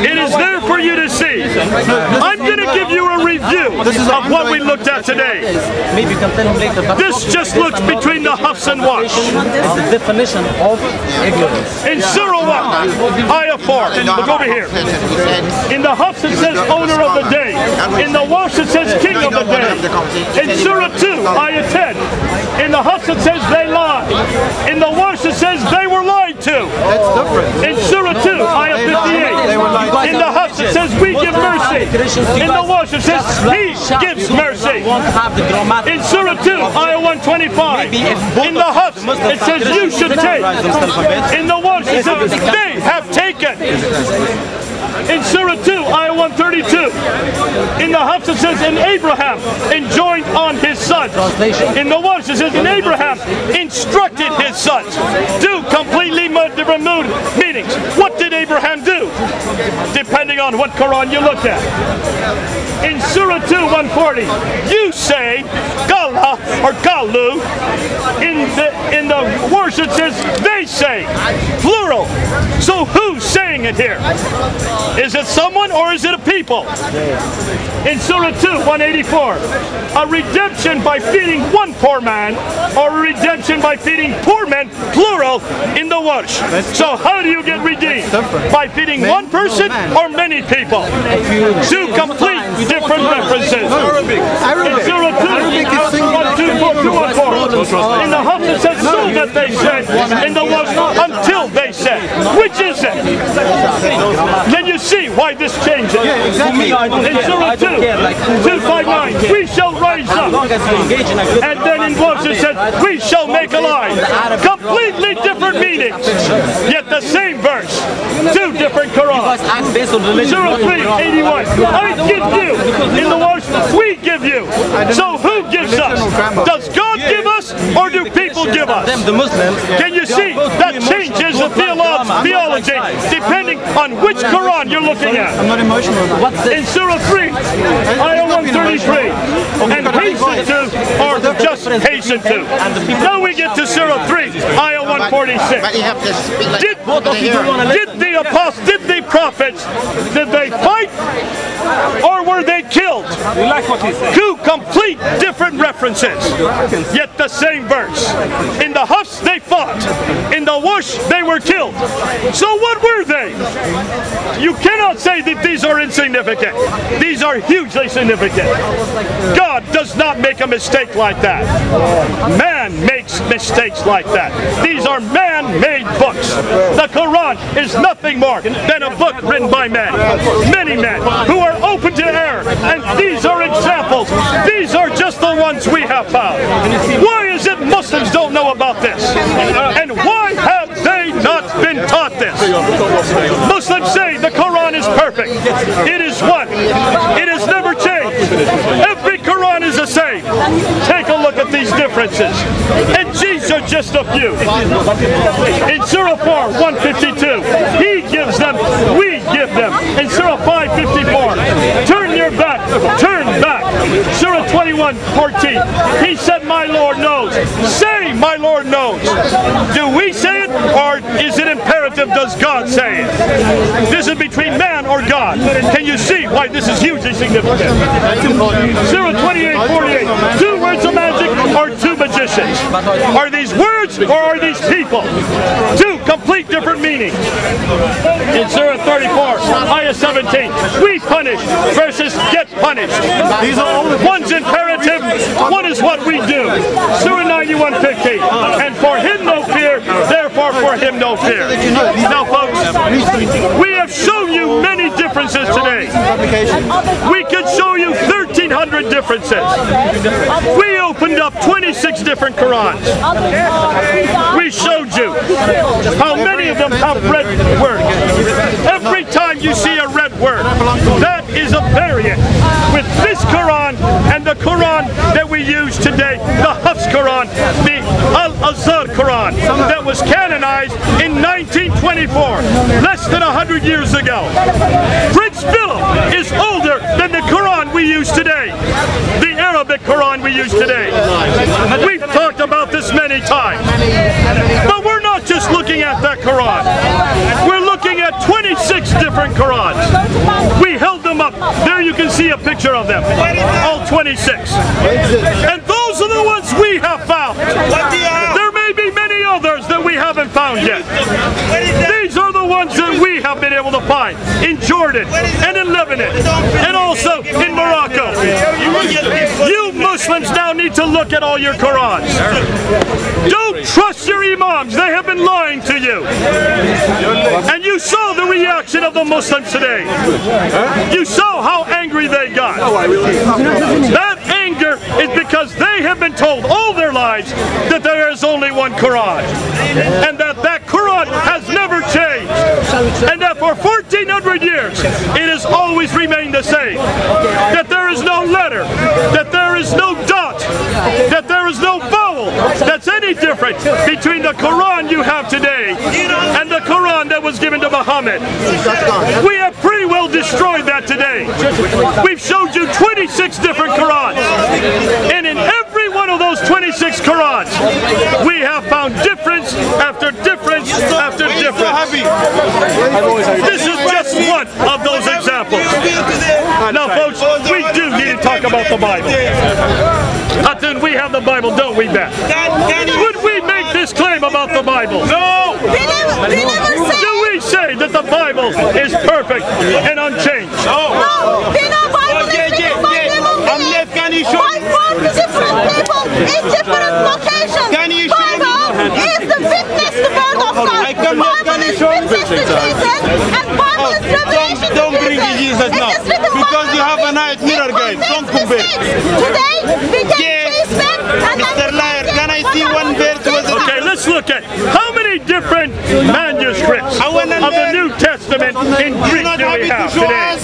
It is there for you to see. I'm going to give you a review of what we looked at today. This just looks between the huffs and wash. The definition of ignorance. In Surah 1, Ayah 4, look over here. In the huffs it says owner of the day. In the wash it says king of the day. In Surah 2, Ayah 10, in the huffs it says they lie. In the wash it says they were lied to. That's different. In Surah 2, Ayah 58, in the huffs it says we give mercy. In the wash it says he gives mercy. In Surah 2, Ayah 125, in the huffs it says you should take. In the wash it says they have taken. In Surah 2, Ayah 132, in the huffs it says, in Abraham enjoined on his sons. In the wash it says, in Abraham instructed his sons. Two completely different meanings. What did Abraham do? Depending on what Quran you look at. In Surah 2, 140, you say, Gala or Galu. In the wash it says, they say, plural. So who's saying it here? Is it someone or is it a people? In Surah 2, 184, a redemption by feeding one poor man or a redemption by feeding poor men, plural, in the wash. So how do you get redeemed? By feeding one person or many people? Two complete different references. In Surah 2, 214, in the huff it says so that they said, in the wash until they said. Which is it? Can you see why this changes? In Surah 2, 259, we shall rise up. And then in wash it says, we shall make alive. Completely different meanings, yet the same verse. Two different Qur'ans. Surah 3, 81, I give you. In the wash, we give you. So who gives us? Does God give us or do people give us? Can you see that changes the theology depending on which Quran you're looking at? I'm not emotional. In Surah 3, Ayah 133, and hasten to, or just hasten to. Now we get to Surah 3, Ayah 146. Did the apostles, did the prophets, did they fight or were they killed? Two complete different references, yet the same verse. In the huffs they fought, in the wash they were killed. So what were they? You cannot say that these are insignificant. These are hugely significant. God does not make a mistake like that. Man makes mistakes like that. These are man-made books. The Quran is nothing more than a book written by men. Many men who are open to error. And these are examples. These are just the ones we have found. Why is it Muslims don't know about this? And why have they not been taught this? Muslims say the Quran is perfect. It is one. It has never changed. Every Quran is the same. Take a look at these differences. And these are just a few. In Surah 4, 152, he gives them, we give them. In Surah 554, turn your back, turn back. Surah 21, 14, he said, my Lord knows. Say, my Lord knows. Do we say it, or is it imperative, does God say it? This is between man or God. Can you see why this is hugely significant? Surah 28, 48, two words of magic or two magicians? Are these words or are these people? Two complete different meanings. In Surah 34, Ayah 17, we punish versus get punished. One's imperative, one is what we do. Surah 91:15, and for him no fear, therefore for him no fear. Now folks, we have shown you many differences today. We could show you 1,300 differences. We opened up 26 different Qurans. We showed you how many of them have red words. Every time you see a red word, that is a variant with this Quran and the Quran that we use today, the Hafs Quran, the Al-Azhar Quran, that was canonized in 1924, less than 100 years ago. Prince Philip is older than the Quran we use today, the Arabic Qur'an we use today. We've talked about this many times, but we're not just looking at that Quran. We're looking at 26 different Qurans. We held them up. There you can see a picture of them. All 26. And those are the ones we have found. There may be many others that we haven't found yet. These are the ones that we have been able to find in Jordan and in Lebanon and also in Morocco. You Muslims now need to look at all your Qurans. Don't trust your imams. They have been lying to you. And you saw the reaction of the Muslims today. You saw how angry they got. That anger is because they have been told all their lives that there is only one Quran. And that Quran has never changed. And that for 1400 years it has always remained the same. That there is no letter, that there is no dot, that there is no vowel that's any different between the Quran you have today and the Quran that was given to Muhammad. We have pretty well destroyed that today. We've showed you 26 different Qurans. And in every one of those 26 Qurans, we have found difference after difference after difference. This is just one of those examples. Now, folks, we do need to talk about the Bible. Hatun, we have the Bible, don't we, Beth? Would we make this claim about the Bible? No! Do we say that the Bible is perfect and unchanged? No! Can you show me? Different people in different locations. Can you show me? Bible is the witness to the word of God. Bible is witness to Jesus, and Bible is revelation Don't bring Jesus now, because you have a nice mirror, guys. Don't compare. Today, we can chase them and Mr. Liar, can I see one verse? Okay, let's look at how many different manuscripts of the New Testament in Greek do we have today?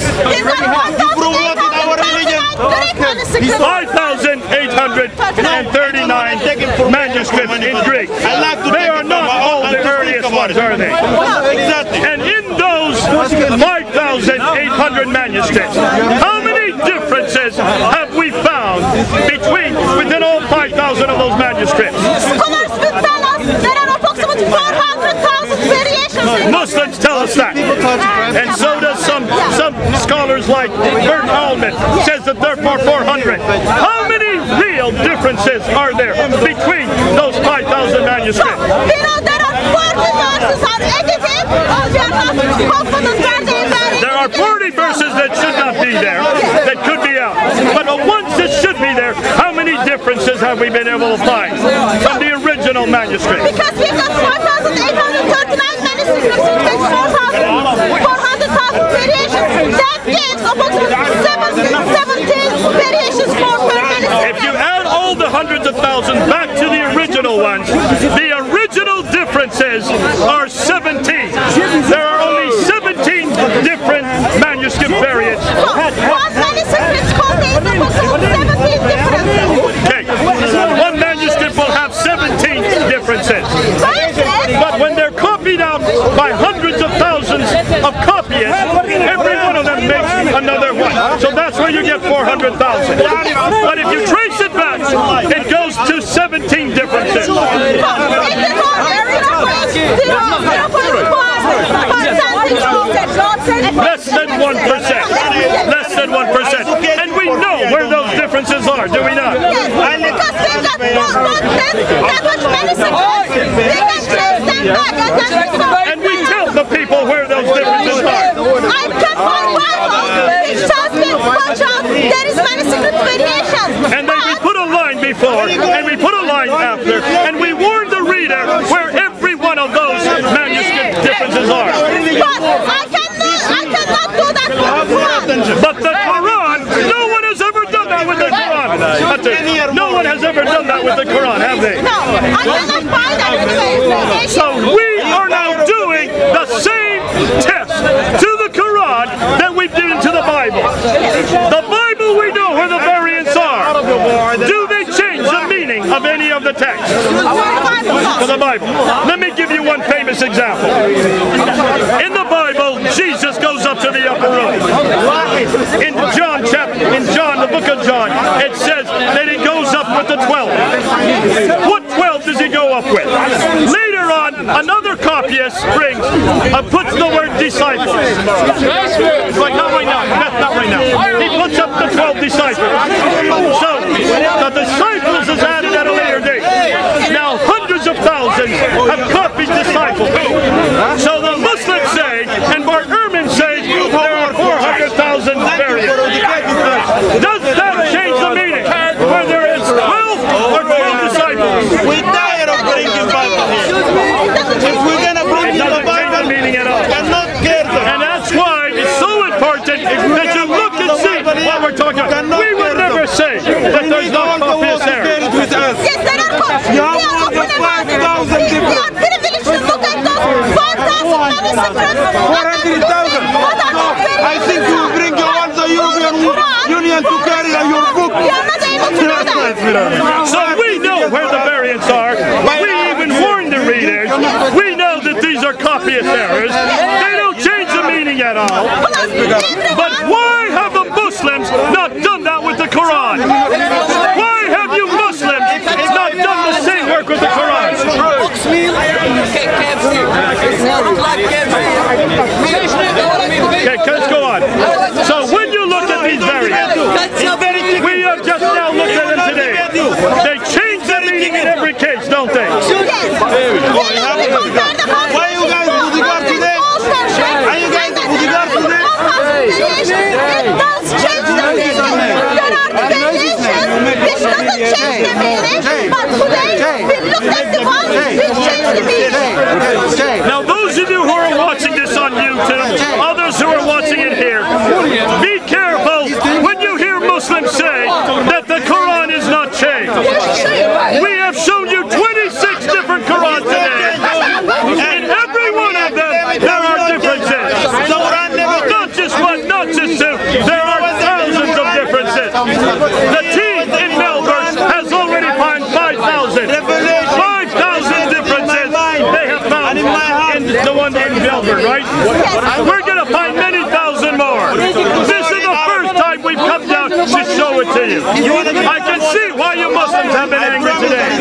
5,839 manuscripts in Greek. They are not all the earliest ones, are they? Exactly. And in those 5,800 manuscripts, how many differences have we found within all 5,000 of those manuscripts? Scholars will tell us there are approximately 400,000 variations. Muslims tell us that. And so does some scholars like Bert Allman says that there are 400. How many real differences are there between those 5,000 manuscripts? We know there are 40 verses are edited, or we are not confident where they vary. There are 40 verses that should not be there, that could be out. But the ones that should be there, how many differences have we been able to find from the original manuscript? Because we've got 5,839 manuscripts, which makes 400,000 variations. That gives approximately 17 variations per manuscript. If you add all the hundreds of thousands back to the original ones, the original differences are 17. There are only 17 different manuscript variants. So, one manuscript contains approximately 17 differences. Okay, one manuscript will have 17 differences. But when they're copied out by hundreds of thousands of copyists, every one of them makes another one. So that's where you get 400,000. But if you trace it back, it goes to 17 differences. Less than 1%. Less than 1%. And we know where those differences are, do we not? Yes, because we've got that much manuscripts. We can trace them back and we tell the people where those differences are. I kept my Bible, which tells me watch out, there is manuscript variations. And then we put a line before, and we put a line after, and we warn the reader where every one of those manuscript differences are. But I cannot do that for the Quran. But the Quran, no one has ever done that with the Quran. No one has ever done that with the Quran, have they? No, I cannot find that anyway. So we are now doing the same test to the Quran that we've done to the Bible. The Bible, we know where the variants are. Do they change the meaning of any of the texts? For the Bible. Let me give you one famous example. In the Bible, Jesus goes up to the upper room. In John, the book of John, it says that he goes up with the 12. What 12 does he go up with? Later on, another copyist brings, puts the word disciples. Like not right now, not right now. He puts up the 12 disciples. So the disciples is added at a later date. Now hundreds of thousands have copied disciples. So the Muslims say, and Bart Ehrman says, there are 400,000 variants. Does that change the meaning? Whether it's 12 or 12 disciples? We tired of bringing Bible here. If we're going to bring the Bible, meaning at all. cannot get them. And that's why it's so important that you look and see what we're talking about. We would never say that there's no copious error. Yes, there are copies. We are open about it. We are privileged to look at those 4,000 manuscripts. 400,000. I think you will bring all the European Union to carry your book. We are not able to do that. So we know where the variants are. We even warn the readers. We know that these are copyist errors. They don't change the meaning at all. But why have the Muslims not done that with the Quran? Why have you Muslims not done the same work with the Quran? Okay, let's go on. So when you look at these variants, we have just now looked at them today. They change the meaning in every case, don't they? Why you guys putting up today? Are you guys putting up today? It does change the meaning. There are variations which doesn't change the meaning, but today we looked at the one which changed the meaning. Now those of you who are watching this on YouTube, others who are watching it here, be careful when you hear Muslims say that the Quran is not changed. We have shown you 26 different Qurans today. In every one of them, there are differences. Not just one, not just two. There are thousands of differences. The team in Melbourne has already found 5,000. 5,000 differences they have found in the one in Melbourne, right? We're going to find many thousand more. This is the first time we've come down to show it to you. I can see why you Muslims have been angry today.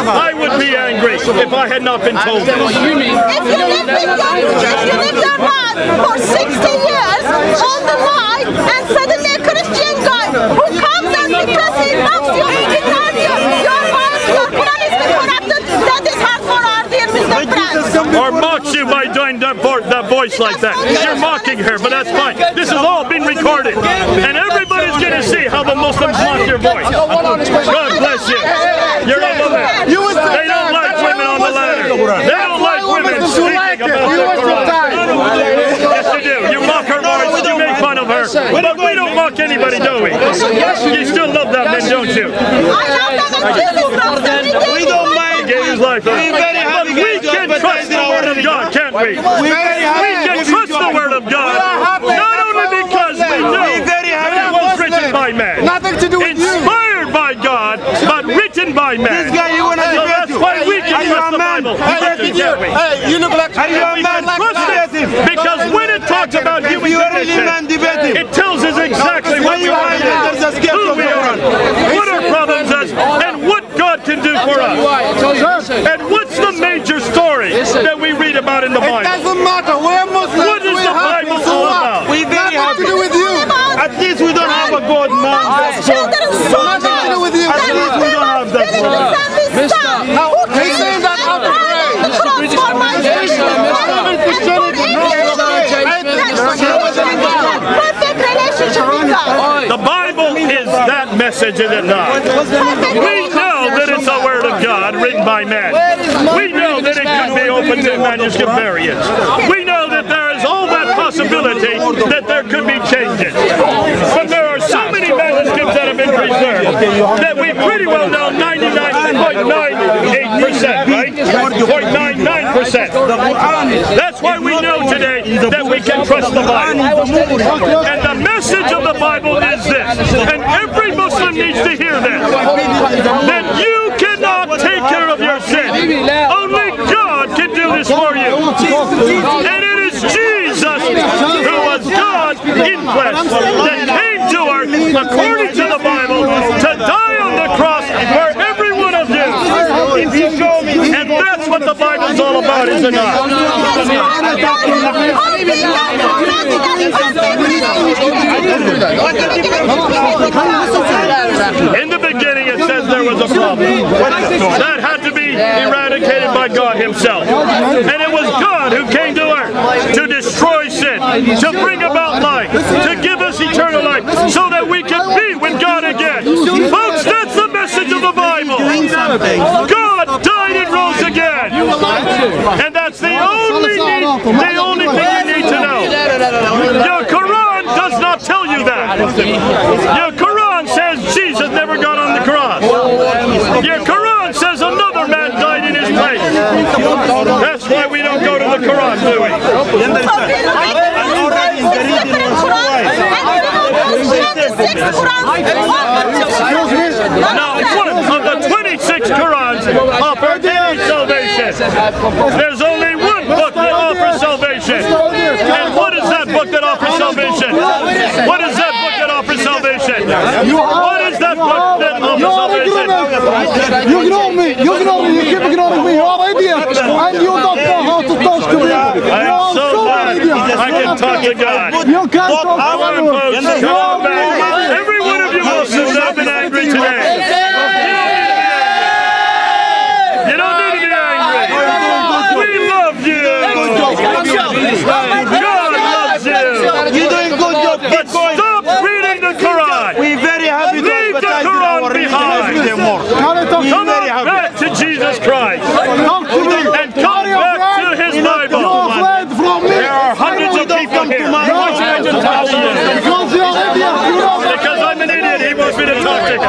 I would be angry if I had not been told this. If you live your life for 60 years on the line and suddenly a Christian guy who comes and because he loves you, he tells you your Quran is corrupted, that is hard for our dear Mr. Friends. Or mocks you by doing that voice like that. You're mocking her, but that's fine. This has all been recorded. And everybody's going to see how the Muslims mock your voice. God bless you. You're a woman. They don't like women on the ladder. They don't like women speaking about the Quran. Yes, they do. You mock her voice, you make fun of her. But we don't mock anybody, do we? You still love that man, don't you? I love them and Jesus loves them. We don't mind. He gave his life up. But we can trust the Word of God, can't we? We can trust the Word of God. Not only because we know that it was written by man. Nothing to do with you. Inspired by God, but written by man. This guy, you want to So that's why we can trust the Bible. Hey, you look like Are you a man? Trust it, because when it talks about human condition, it tells us exactly what we are, who we are, what our problems is, and what God can do for us. And what's the major story that we read about in the Bible? It doesn't matter. We're Muslims. What is the Bible all about? We very happy to do with you. At least we don't have a God man. Children so Nothing to do with you. At least we don't have that God. He's saying that I'm perfect relationship with God. The Bible is that message, is it not? We know that it's the Word of God written by man. We know that it could be open to manuscript variants. We know that there is all that possibility that there could be changes. But there are so many manuscripts that have been preserved that we pretty well know 99.98%, right? 0.99%. That's why we know today that we can trust the Bible. And the message of the Bible is this, and every Muslim needs to hear this, that you cannot take care of your sin. Only God can do this for you. And it is Jesus, who was God in flesh, that came to earth, according to the Bible, to die on the cross for every one of you. And that's what the Bible's all about. God is a God. In the beginning it says there was a problem. That had to be eradicated by God himself. And it was God who came to earth to destroy sin, to bring about life, to give us eternal life, so that we can be with God again. Folks, that's the message of the Bible. God died and rose again. And that's the only thing you need to know. Your Quran does not tell you that. Your Quran says Jesus never got on the cross. Your Quran says another man died in his place. That's why we don't go to the Quran, do we? Now, one of the 26 Qurans offer any salvation. There's only one book that offers salvation. And what is that book that offers salvation? What is that book that offers salvation? What is that book that offers salvation? You ignore me, you keep ignoring me, you are idiot, and you don't know how to talk to me. I am so glad I can talk to God. You can't talk to Come on, folks, come on back. Every one of you Muslims have been angry today. You don't need to be angry. We love you. God loves you. You're doing good job. But stop reading the Quran. We're very happy to Leave the Quran behind. Come on back to Jesus Christ. And come back to his Bible. There are hundreds of people here. Because I'm an idiot, he wants me to talk to him.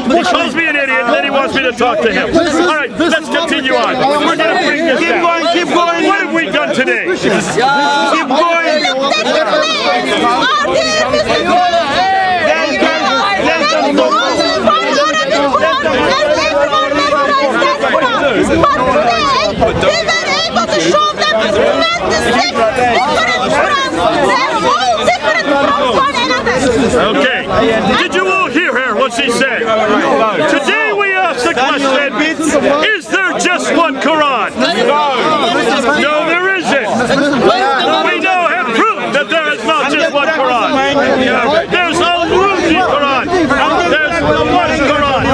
He calls me an idiot, then he wants me to talk to him. All right, let's continue on. We're going to bring this down. Keep going. What have we done today? Keep going. But today, we were able to show them 26 different Qurans. They're all different from one another. Okay. Did you all hear her, what she said? Today we ask the question, is there just one Quran? No, there isn't. We now have proof that there is not just one Quran. There's a Quran. There's one Quran.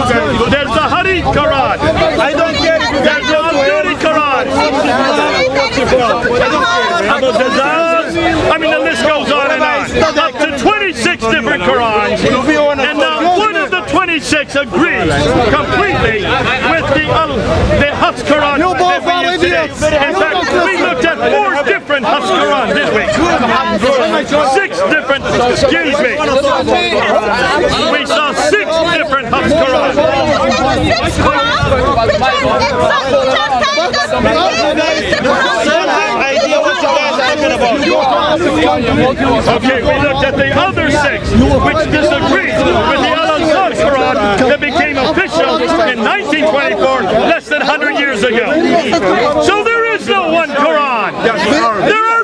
There's the Hadith Quran. I don't get it. There's the Authoritative Quran. I mean, the list goes on and on. Up to 26 different Qurans. And now one of the 26 agrees completely with the Hafs Quran that we use today. In fact, we looked at 4 different Hafs Qurans this week. 6 different, excuse me. We saw 6 different Hafs Qurans. Okay, we looked at the other 6, which disagrees with the Al-Azhar Quran that became official in 1924, less than 100 years ago. So there is no one Quran. There are